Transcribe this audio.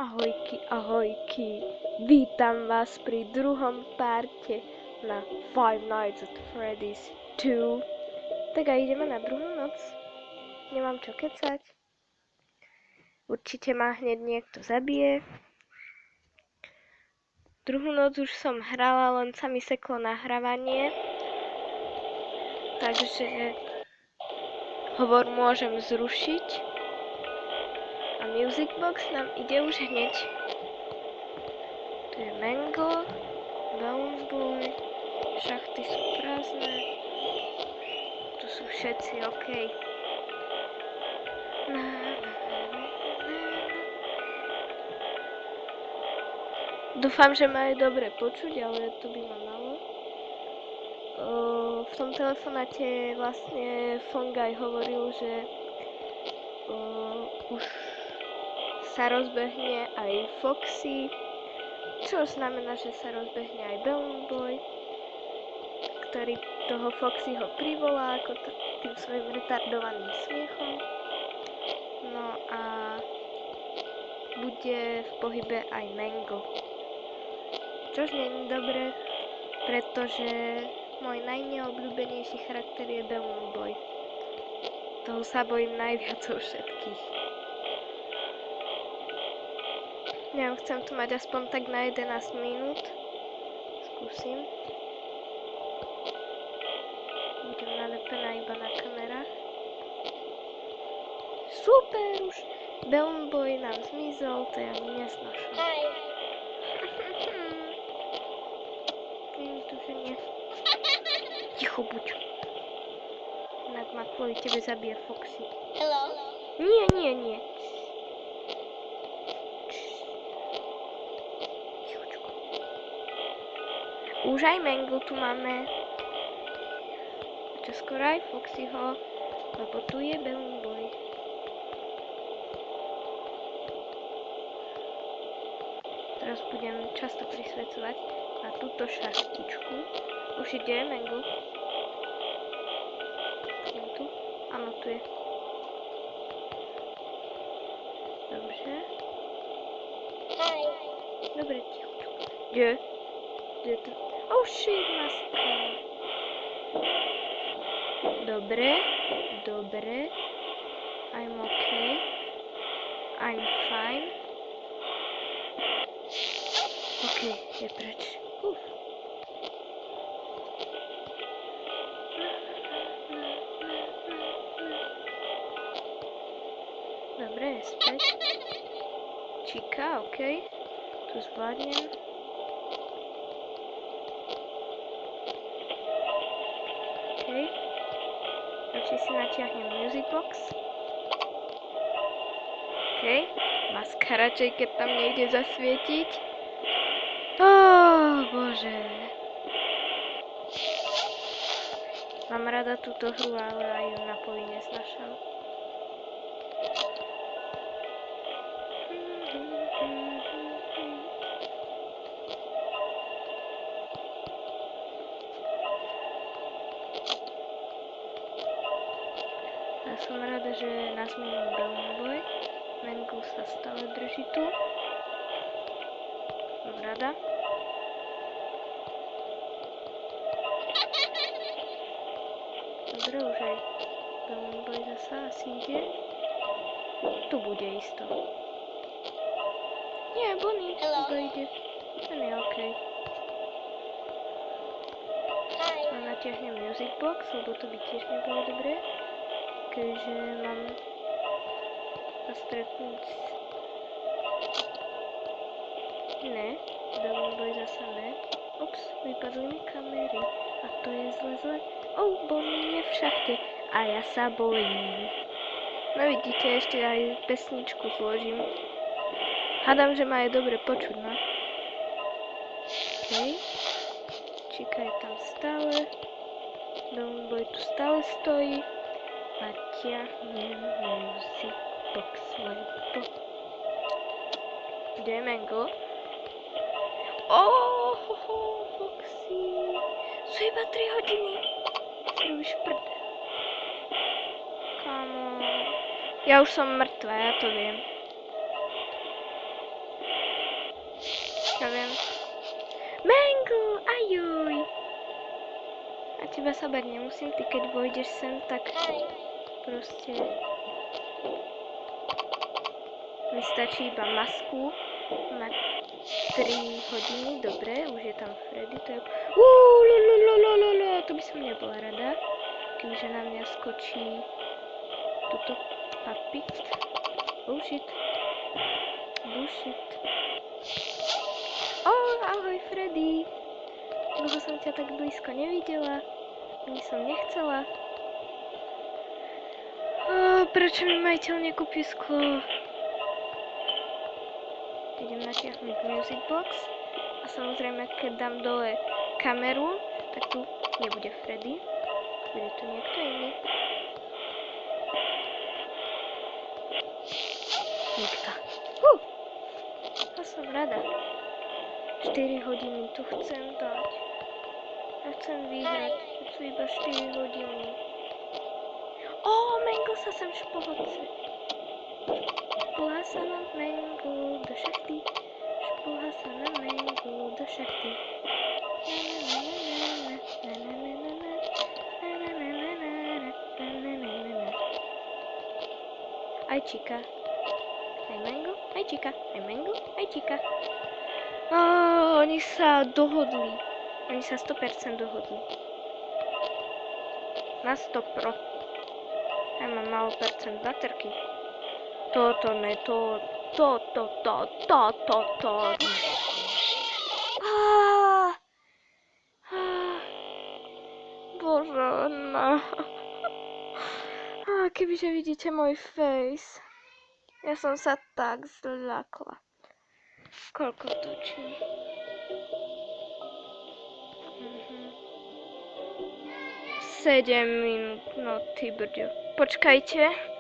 Ahojky, ahojky, vítam vás pri druhom parte na Five Nights at Freddy's 2. Tak a ideme na druhú noc. Nemám čo kecať. Určite ma hneď niekto zabije. Druhú noc už som hrala, len sa mi seklo nahrávanie. Takže hovor môžem zrušiť. A music box nám ide už hneď. Tu je mango, balloon boy, šachty sú prázdne. Tu sú všetci, OK. Dúfam, že ma je dobre počuť, ale to by ma malo. V tom telefonáte vlastne Fongaj hovoril, že už sa rozbehne aj Foxy, čo znamená, že sa rozbehne aj Balloon Boy, ktorý toho Foxyho privolá ako tým svojim retardovaným smiechom. No a bude v pohybe aj Mango. Čož nie je dobré, pretože môj najneobľúbenejší charakter je Balloon Boy. Toho sa bojím najviac zo všetkých. Ja chcem tu mať aspoň tak na 11 minút. Skúsim. Budem nalepená iba na kamerách. Super, už Balloon Boy nám zmizol, to ja nesnášam. Tu, že nie. Ticho buď. Inak ma kvôli tebe zabije Foxy. Hello? Nie. Už aj Mango tu máme. Čo skoro aj Foxyho, lebo tu je Balloon Boy. Teraz budem často prisvedcovať na túto šachtičku. Už ide Mango. Je tu? Áno, tu je. Dobře. Dobre, tichučko. Kde? Kde to? Oh shit, maska. Dobre. I'm okay. I'm fine. OK, je preč. Dobre, je späť. Číka, OK. Tu zvládnem. OK. Radšej si natiahnem music box. OK. Maska radšej, keď tam nejde zasvietiť. Bože. Mám rada túto hru, ale aj ju na poli nesnášam. Ja som rada, že nás minul Balloon Boy. Mango sa stále drží tu. Som rada. Dobre, už aj Balloon Boy zasa asi ide. Tu bude isto. Nie, Bonnie, iba ide. Ten je OK. Len natiahnem music box, lebo to by tiež nebolo dobré. Keďže mám sa stretnúť. Ne, Balloon Boy zasa ne. Ups, vypadli mi kamery. A to je zle. Bonnie je v šachte. A ja sa bojím. No vidíte, ešte aj pesničku zložím. Hádam, že ma je dobre počuť, no. OK. Číka je tam stále. Balloon Boy tu stále stojí. Natiahnem music box, lebo... Kde je Mango? Foxy. Sú iba 3 hodiny. Si robíš prd. Kámo. Ja už som mŕtva, ja to viem. Ja viem. Mango, ajuj. A teba sa bať nemusím, ty keď vojdeš sem, tak proste mi stačí iba masku na 3 hodiny, dobre, už je tam Freddy, to je... to by som nebola rada, kebyže na mňa skočí tuto papit. Bullshit. Ahoj Freddy. Dlho som ťa tak blízko nevidela, ani som nechcela. Prečo mi majiteľ nekúpi sklo? Idem natiahnuť music box a samozrejme keď dám dole kameru, tak tu nebude Freddy, bude tu niekto iný. Nikto. To som rada. 4 hodiny tu chcem dať. Ja chcem vyhrať, to sú iba 4 hodiny. Mango sa sem šplhce. Šplhá sa na mango do šachty. Šplhá sa na mango do šachty. Aj čika. Aj mango, aj čika. Aj mango, aj čika. Oni sa dohodli. Oni sa 100% dohodli. Na 100%. Ja mám málo percent baterky. Toto ne, to. Bože, no. Kebyže vidíte môj face. Ja som sa tak zľakla. Koľko točí? 7 minút, no ty brďo. Počkajte.